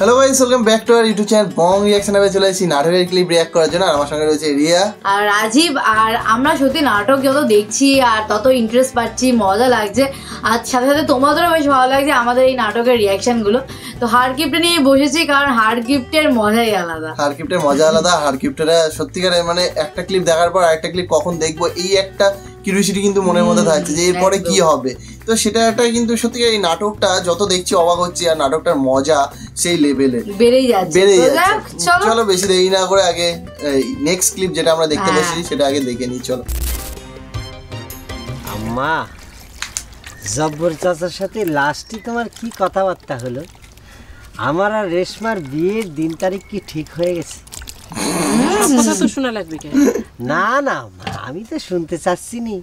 Hello guys, welcome back to our YouTube channel Bong reaction. আমি চলে এসেছি নাটকের ক্লিপ রিঅ্যাক্ট করার জন্য। আর আমার সঙ্গে রয়েছে রিয়া আর রাজীব। আর আমরা সত্যি নাটক যত দেখছি আর তত ইন্টারেস্ট পাচ্ছি, মজা লাগছে। আর সাথে সাথে তোমাদেরও বেশ ভালো লাগছে আমাদের এই নাটকের রিঅ্যাকশনগুলো। তো হার্ড গিফট নিয়ে বসেছি, কারণ হার্ড গিফটের মজাই আলাদা। হার্ড গিফটের মজা আলাদা। হার্ড গিফটেরা সত্যিকারের মানে একটা ক্লিপ দেখার পর আরেকটা ক্লিপ কখন দেখবো এই একটা কিউরিওসিটি কিন্তু মনের মধ্যে থাকছে যে এরপরে কি হবে। তো সেটা একটা কিন্তু সত্যিকার এই নাটকটা যত দেখছি অবাক হচ্ছি, আর নাটকটার মজা সেই লেভেলে বেড়েই যাচ্ছে। চলো বেশি দেরি না করে আগে নেক্সট ক্লিপ যেটা আমরা দেখতে বসেছি সেটা আগে দেখে নিই। চলো। আম্মা, জব্বর চাচার সাথে লাস্টে তোমার কি কথাবার্তা হলো? আমার আর রেশমার বিয়ের দিন তারিখ কি ঠিক হয়ে গেছে? শোনা লাগবে না না, আমি তো শুনতে চাচ্ছি নি।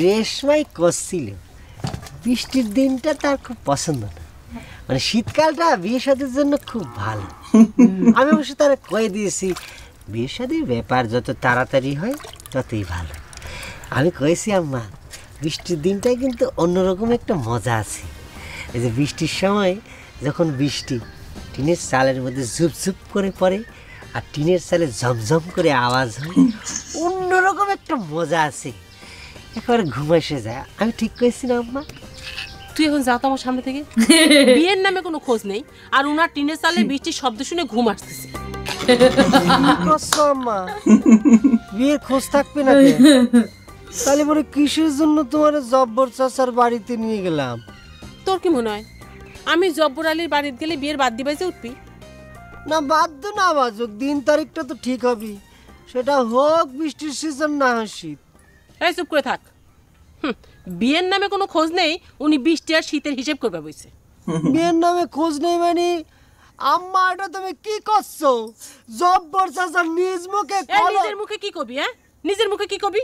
রেশমাই করছিল বৃষ্টির দিনটা তার খুব পছন্দ না, মানে শীতকালটা বিয়ে শাদীর জন্য খুব ভালো। আমি অবশ্য তারা কয়ে দিয়েছি বিয়ে শাদীর ব্যাপার যত তাড়াতাড়ি হয় ততই ভালো। আমি কয়েছি আম্মা, বৃষ্টির দিনটায় কিন্তু অন্যরকম একটা মজা আছে। এই যে বৃষ্টির সময় যখন বৃষ্টি টিনের চালের মধ্যে ঝুপঝুপ করে পড়ে আর টিনের চালে ঝমঝম করে আওয়াজ হয়, অন্যরকম একটা মজা আছে, একেবারে ঘুম এসে যায়। আমি ঠিক করেছি না আম্মা? তুই এখন যা তো আমার সামনে থেকে। বিয়ের নামে কোনো খোঁজ নেই, আর উনার টিনের চালে বৃষ্টির শব্দ শুনে ঘুম আসতেছে। আম্মা, বিয়ের খোঁজ থাকবে না? তাহলে পরে কিসের জন্য তোমার জব্বর চাচার বাড়িতে নিয়ে গেলাম? তোর কি মনে হয় আমি জব্বর আলীর বাড়িতে গেলে বিয়ের বাদ দিবাইতে উঠবি? না, বাধ্য না বাজুক, দিন তারিখটা তো ঠিক হবে, সেটা হোক বৃষ্টির সিজন না হয় শীত। এই চুপ করে থাক। বিয়ের নামে কোনো খোঁজ নেই, উনি বৃষ্টি আর শীতের হিসেব করবে বইছে। বিয়ের নামে খোঁজ নেই মানে? আম্মা, এটা তুমি কি করছো? জব্বর চাচা নিজ মুখে নিজের মুখে কি কবি? হ্যাঁ, নিজের মুখে কি কবি?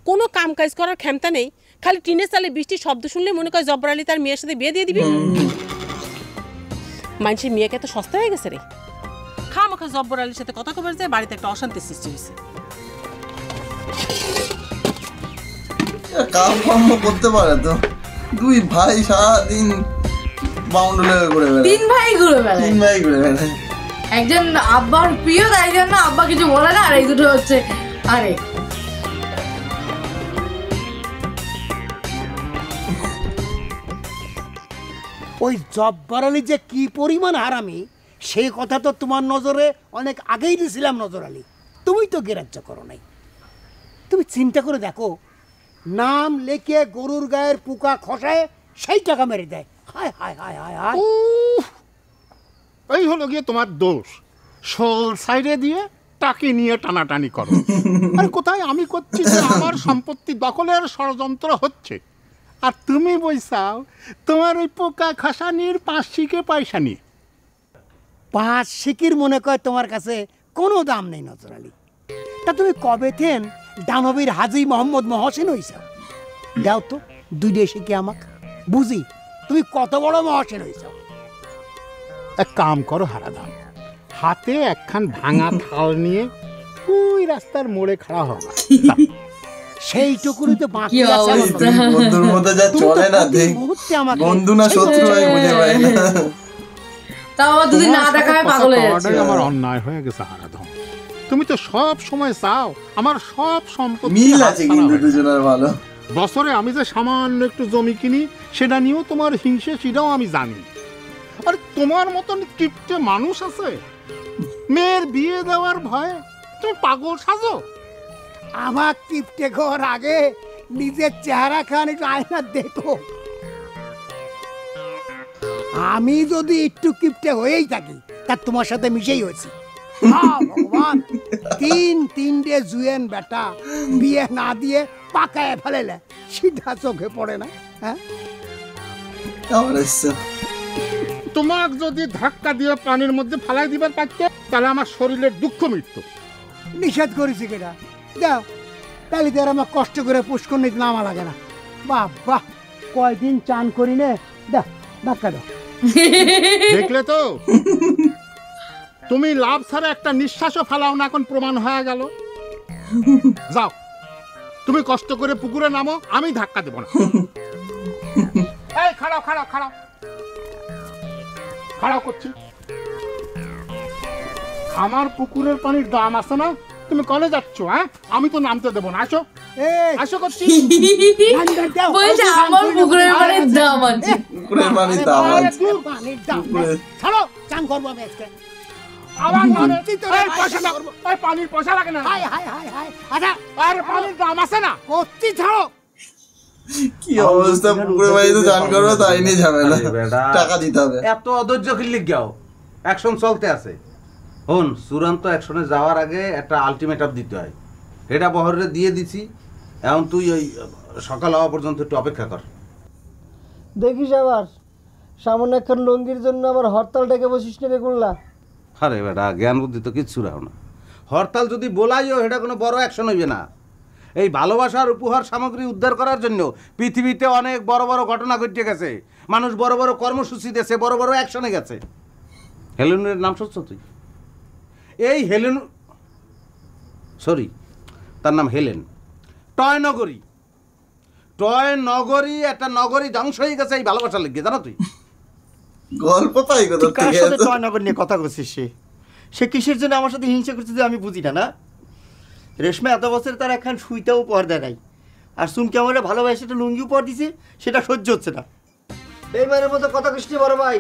কোনো কাম কাজ করার ক্ষমতা নেই, খালি টিনের চালে বৃষ্টির শব্দ শুনলে মনে করে জব্বর আলী তার মেয়ের সাথে বিয়ে দিয়ে দিবি। মানুষের মেয়েকে তো সস্তা হয়ে গেছে রে। খামাখা জব্বর আলীর সাথে কথা কবার যায়, বাড়িতে একটা অশান্তির সৃষ্টি হয়েছে। কাম কর্ম করতে পারে তো? দুই ভাই সারাদিন বাউন্ডুলে ঘুরে বেড়ায়। তিন ভাই ঘুরে বেড়ায়। একজন আব্বার প্রিয়, তাই জন্য আব্বা কিছু বলে না, আর এই দুটো হচ্ছে আরে ওই জব্বার আলী যে কি পরিমাণ হারামি সেই কথা তো তোমার নজরে অনেক আগেই দিয়েছিলাম নজর আলী, তুমি তো গ্রাহ্য করো নাই। তুমি চিন্তা করে দেখো, নাম লেখে গরুর গায়ের পোকা খসায় সেই টাকা মেরে দেয়। হায় হায় হায় হায় হায়, এই হলো গিয়ে তোমার দোষ। শোল সাইডে দিয়ে টাকি নিয়ে টানাটানি করো। আর কোথায় আমি করছি যে আমার সম্পত্তি দখলের ষড়যন্ত্র হচ্ছে, আর তুমি বইসাও তোমার ওই পোকা খসানির 5 শিকে পয়সা নিয়ে। 5 শিকির মনে কর তোমার কাছে কোনো দাম নেই নজর আলী। তা তুমি কবে থেন দানবীর হাজি মোহাম্মদ মহসিন হইছা? দাও তো 2 শিকি আমাকে বুঝি তুমি কত বড় মহসিন হইছা। এক কাম করো হারাদাম, হাতে একখান ভাঙা থাল নিয়ে ওই রাস্তার মোড়ে খাড়া হবে। সেইটুকুনি তো বাকি আছে। বন্ধুর মধ্যে যা চলে না, দেখ বন্ধু না শত্রু হয় বুঝে পাই না। তাও দুদিন না দেখায় পাগল হয়ে যাচ্ছে। আমার অন্যায় হয়ে গেছে হারাদাম। তুমি তো সব সময় চাও আমার সব সম্পত্তি। মিল আছে কিন্তু দুজনের ভালো। বছরে আমি যে সামান্য একটু জমি কিনি সেটা নিয়েও তোমার হিংসে, সেটাও আমি জানি। আর তোমার মতন কিপটে মানুষ আছে, মেয়ের বিয়ে দেওয়ার ভয়ে তুমি পাগল সাজো। আমার কিপটে ঘর আগে নিজের চেহারা খান একটু আয়না দেখো। আমি যদি একটু কিপটে হয়েই থাকি তা তোমার সাথে মিশেই হয়েছি। ভগবান, 3 জুয়েন বেটা বিয়ে না দিয়ে পাকায় ফেলেলে সিধা চোখে পড়ে না? হ্যাঁ, তোমার যদি ধাক্কা দিয়ে পানির মধ্যে ফালাই দিবার পারতে তাহলে আমার শরীরের দুঃখ মিটতো। নিষেধ করেছি কেটা? দাও, তাহলে তো আর আমার কষ্ট করে পুষ্কর নিতে নামা লাগে না। বাহ, কয়দিন চান করি নে। দাও, ধাক্কা দাও। দেখলে তো, তুমি লাভ ছাড়া একটা নিঃশ্বাসও ফেলাও না, এখন প্রমাণ হয়ে গেল। যাও, তুমি কষ্ট করে পুকুরে নামো, আমি ধাক্কা দেব না। এই খাড়াও খাড়াও খাড়াও খাড়াও করছি। আমার পুকুরের পানির দাম আছে না? তুমি কলে যাচ্ছ? হ্যাঁ, আমি তো নামতে দেবো না। আসো আসো করছি। বলছে আমার পুকুরের পানির দাম আছে। পুকুরের পানির দাম আছে। পানির দাম ছাড়ো, চান করবো আমি আজকে। আবার মানে এই পয়সা দাও, এই পানির পয়সা লাগে না? হাই হাই হাই হাই, আচ্ছা আরে পানির দাম আছে না? করছি, ছাড়ো। কি অবস্থা, পুকুরের বাড়িতে চান করবো তাই নিয়ে ঝামেলা, টাকা দিতে হবে। এত অধৈর্য কিনলে গিয়াও, অ্যাকশন চলতে আছে। হন, চূড়ান্ত অ্যাকশনে যাওয়ার আগে একটা আলটিমেটাম দিতে হয়। এটা বহরে দিয়ে দিছি, এখন তুই ওই সকাল হওয়া পর্যন্ত একটু অপেক্ষা কর। দেখিস আবার সামান্য একখান লঙ্গির জন্য আবার হরতাল ডেকে বসিস রে গুল্লা। আরে বেটা, জ্ঞান বুদ্ধি তো কিচ্ছু রাখো না। হরতাল যদি বলাইও, এটা কোনো বড় অ্যাকশন হইবে না। এই ভালোবাসার উপহার সামগ্রী উদ্ধার করার জন্য পৃথিবীতে অনেক বড় বড় ঘটনা ঘটে গেছে। মানুষ বড় বড় কর্মসূচি দিয়েছে, বড় বড় অ্যাকশনে গেছে। হেলেনের নাম শুনছ তুই? এই হেলেন, সরি, তার নাম হেলেন। টয় নগরী, টয় নগরী, একটা নগরী ধ্বংস হয়ে গেছে এই ভালোবাসার লেগে, জানো তুই? গল্প পাই কোথা কার থেকে? সাথে টয়নগর নিয়ে কথা করছিস? সে কিসের জন্য আমার সাথে হিংসা করছে যে আমি বুঝি না। না, রেশমা এত বছর তার একখান সুইটাও উপহার দেয় নাই, আর সুমকে আমার ভালোবাসে একটা লুঙ্গি উপহার দিছে, সেটা সহ্য হচ্ছে না। বেইমানের মতো কথা কৃষ্টি বড় ভাই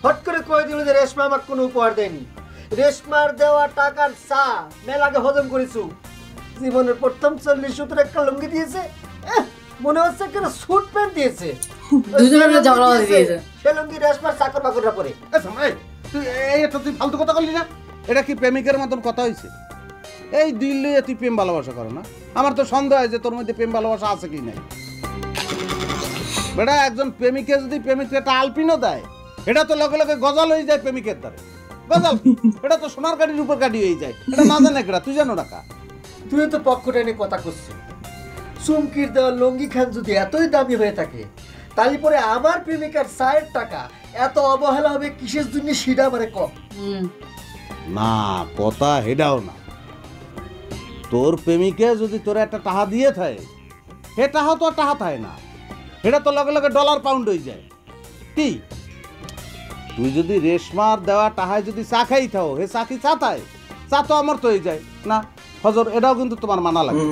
হট করে কয়ে দিল যে রেশমা আমাকে কোনো উপহার দেয়নি। রেশমার দেওয়া টাকার চা মেলাকে হজম করেছু। জীবনের প্রথম 40-70 একটা লুঙ্গি দিয়েছে, মনে হচ্ছে কেন স্যুট প্যান্ট দিয়েছে। দুজনে ঝগড়া হয়ে দিয়েছে। সে লুঙ্গি রেশমার চাকর বাকররা পরে। তুই এটা তুই ফালতু কথা বললি না? এটা কি প্রেমিকের মতন কথা হয়েছে? এই দিল্লি তুই প্রেম ভালোবাসা করো না? আমার তো সন্দেহ হয় যে তোর মধ্যে প্রেম ভালোবাসা আছে কি নাই। বেটা, একজন প্রেমিকে যদি প্রেমিককে একটা আলপিনও দেয়, এটা তো লগে লগে গজল হয়ে যায় প্রেমিকের দ্বারে। গজল এটা তো সোনার গাড়ির উপর গাড়ি হয়ে যায়। এটা না জানে কেডা, তুই জানো টাকা? তুই তো পক্ষ টেনে কথা করছিস। চুমকির দেওয়া লুঙ্গি খান যদি এতই দামি হয়ে থাকে, তাহলে পরে আমার প্রেমিকার চায়ের টাকা এত অবহেলা হবে কিসের জন্য সেটা মানে কম। না, কথা হেডাও না। তোর প্রেমিকে যদি তোর একটা টাকা দিয়ে থাকে, হে টাকা তো আর টাকা থাকে না, এটা তো লগে লগে ডলার পাউন্ড হয়ে যায়। কি তুই যদি রেশমার দেওয়া টাকায় যদি চা খাই থাও, হে চা কি চা থায়? চা তো আমার তো হয়ে যায় না হজর, এটাও কিন্তু তোমার মানা লাগে।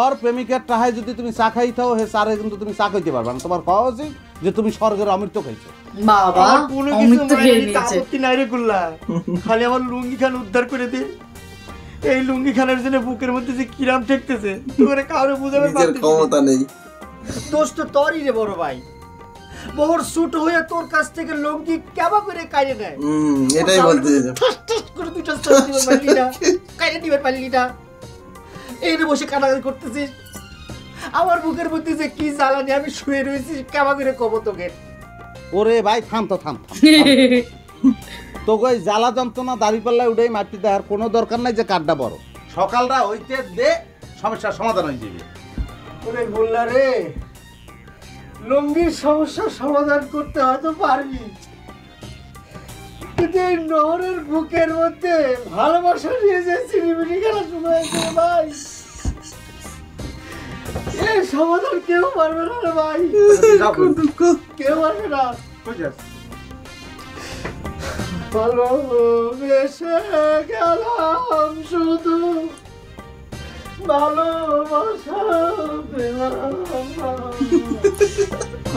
আর প্রেমিকের টাকায় যদি তুমি চা খাই থাও, হে চারে কিন্তু তুমি চা খাইতে পারবে না। তোমার খাওয়া উচিত যে তুমি স্বর্গের অমৃত খাইছো। বাবা কোনো অমৃত খেয়ে কিছু নিয়েছে। আপত্তি নাই রে গুল্লা, খালি আমার লুঙ্গি খান উদ্ধার করে দে। এই লুঙ্গি খানের জন্য বুকের মধ্যে যে কিরাম ঠেকতেছে, তোরে কাউরে বুঝাবে নিজের ক্ষমতা নেই। দোষ তো তোরই রে বড় ভাই। বহুর স্যুট হয়ে তোর কাছ থেকে লুঙ্গি কেবা করে কাইরে নেয়। এটাই বলতে চাইছি। ঠাস ঠাস করে দুইটা স্যার দিবে পারলি না, কাইরে দিবে পারলি না। এই রে বসে কাটাকাটি করতেছিস। আমার বুকের মধ্যে যে কি জ্বালানি, আমি শুয়ে রয়েছি, কেবা করে কব তোকে। ওরে ভাই থাম তো, থাম। তোকে ওই জ্বালা যন্ত্রণা দাড়ি পাল্লায় উঠেই মাটি দেওয়ার কোনো দরকার নাই যে কাঠটা বড়। সকালটা হইতে দে, সমস্যার সমাধান হয়ে যাবে। ওরে গোল্লা রে, লুঙ্গির সমস্যার সমাধান করতে হয়তো পারবি, কিন্তু এই নহরের বুকের মধ্যে ভালোবাসা নিয়ে যে চিনিমিনি খেলা শুরু হয়েছে ভাই, এই সমাধান কেউ পারবে না রে ভাই, কেউ পারবে না। ভালোবেসে গেলাম শুধু, ভালোবাসা পেলাম না।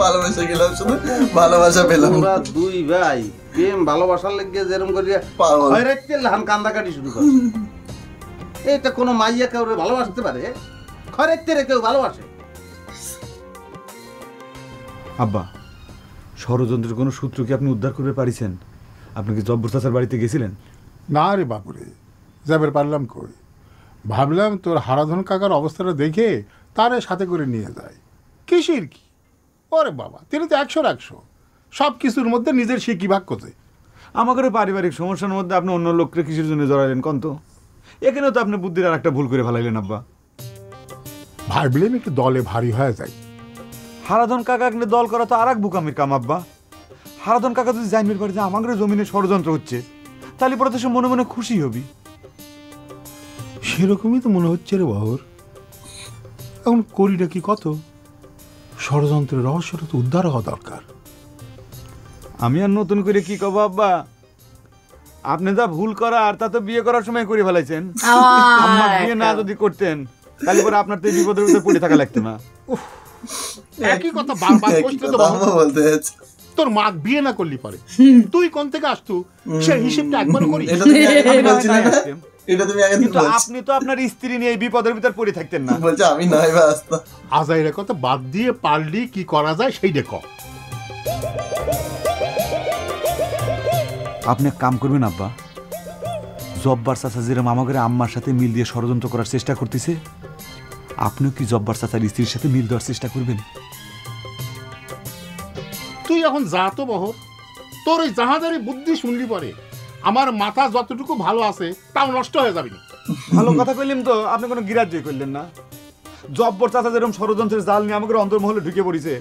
ভালোবাসা গেলাম শুধু, ভালোবাসা পেলাম না। তোরা দুই ভাই প্রেম ভালোবাসার লেগে যেরকম করিয়া পাগল। হয়রাইতে লাহান কান্দাকাটি শুরু করে। এটা কোনো মাইয়া কাউরে ভালোবাসতে পারে? খয়রাইতে রে কেউ ভালোবাসে? আব্বা, ষড়যন্ত্রের কোনো সূত্র কি আপনি উদ্ধার করতে পারিছেন? আপনি কি জব্বর চাচার বাড়িতে গেছিলেন? না রে বাপুরে, যাবার পারলাম কই। ভাবলাম তোর হারাধন কাকার অবস্থাটা দেখে তারে সাথে করে নিয়ে যায়। কিসের কি? ওরে বাবা, তিনি তো 100-100 সব কিছুর মধ্যে নিজের শিকি ভাগ করছে। আমাদের পারিবারিক সমস্যার মধ্যে আপনি অন্য লোককে কিসের জন্য জড়াইলেন কন তো? এখানেও তো আপনি বুদ্ধির আর একটা ভুল করে ফেলাইলেন আব্বা। ভাবলেন একটু দলে ভারী হয়ে যায়। হারাধন কাকাকে দল করা তো আর এক বুকামির কাম আব্বা। হারাধন কাকা যদি জানবে পারে যে আমাদের জমিনে ষড়যন্ত্র হচ্ছে, তাহলে পরে তো সে মনে মনে খুশি হবি। সেরকমই তো মনে হচ্ছে রে বাহুর। এখন করিটা কি কত? ষড়যন্ত্রের রহস্যটা তো উদ্ধার হওয়া দরকার। আমি আর নতুন করে কি কব আব্বা? আপনি যা ভুল করা আর তা তো বিয়ে করার সময় করে ফেলাইছেন। আম্মা বিয়ে না যদি করতেন তাহলে পরে আপনার তো এই বিপদের ভিতরে পড়ে থাকা লাগতো না। একই কথা বারবার কইতে তো আম্মা বলতে যাচ্ছে তোর মা বিয়ে না করলি পারে, তুই কোন থেকে আসতু সে হিসেবটা একবার করি। এটা তুমি আগে বলছিলে না, এটা তুমি আগে কিন্তু বলছিলে। আপনি তো আপনার স্ত্রী নিয়ে এই বিপদের ভিতর পড়ে থাকতেন না। বলছে আমি নয় বা আসতাম। আজাইরা কথা বাদ দিয়ে পারলি কি করা যায় সেই দেখো। আপনি এক কাম করবেন আব্বা, জব্বার চাচা যেরকম আমাকে আম্মার সাথে মিল দিয়ে ষড়যন্ত্র করার চেষ্টা করতেছে, আপনিও কি জব্বার চাচার স্ত্রীর সাথে মিল দেওয়ার চেষ্টা করবেন? তুই এখন যা তো বহর, তোর ওই জাহাজের বুদ্ধি শুনলি পরে আমার মাথা যতটুকু ভালো আছে তাও নষ্ট হয়ে যাবে। ভালো কথা কইলেন তো, আপনি কোনো গিরাজ্যই করলেন না। জব্বর চাচা যেরকম ষড়যন্ত্রের জাল নিয়ে আমাকে অন্তর্মহলে ঢুকে পড়েছে,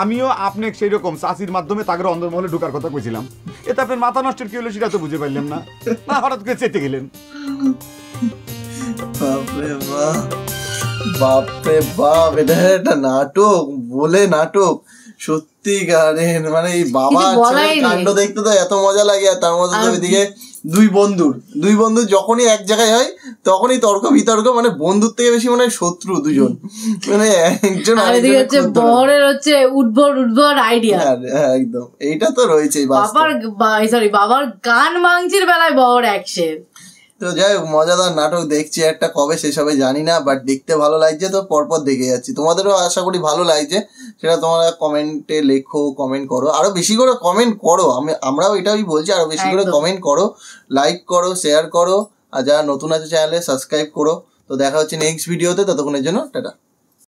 আমিও আপনি সেই রকম চাচির মাধ্যমে তাকে অন্তর্মহলে ঢোকার কথা কইছিলাম। এতে আপনার মাথা নষ্টের কি হলো সেটা তো বুঝে পারলাম না, না হঠাৎ করে চেতে গেলেন। বাপরে বাপ, বাপরে বাপ, এটা একটা নাটক বলে নাটক সত্যিকারের। মানে এই বাবা ছেলের কাণ্ড দেখতে তো এত মজা লাগে, আর তার মধ্যে তো ওইদিকে দুই বন্ধু যখনই এক জায়গায় হয় তখনই তর্ক বিতর্ক, মানে বন্ধুর থেকে বেশি মানে শত্রু দুজন, মানে একজন বরের হচ্ছে উদ্ভট আইডিয়া একদম। এইটা তো রয়েছেই বাবার গান মাংচির বেলায় বর অ্যাকশন। তো যাই হোক, মজাদার নাটক দেখছি একটা, কবে শেষ হবে জানি না, বাট দেখতে ভালো লাগছে তো পরপর দেখে যাচ্ছি। তোমাদেরও আশা করি ভালো লাগছে, সেটা তোমরা কমেন্টে লেখো, কমেন্ট করো, আরো বেশি করে কমেন্ট করো। আমরাও এটাই বলছি, আরো বেশি করে কমেন্ট করো, লাইক করো, শেয়ার করো, আর যারা নতুন আছে চ্যানেলে সাবস্ক্রাইব করো। তো দেখা হচ্ছে নেক্সট ভিডিওতে, ততক্ষণের জন্য টাটা।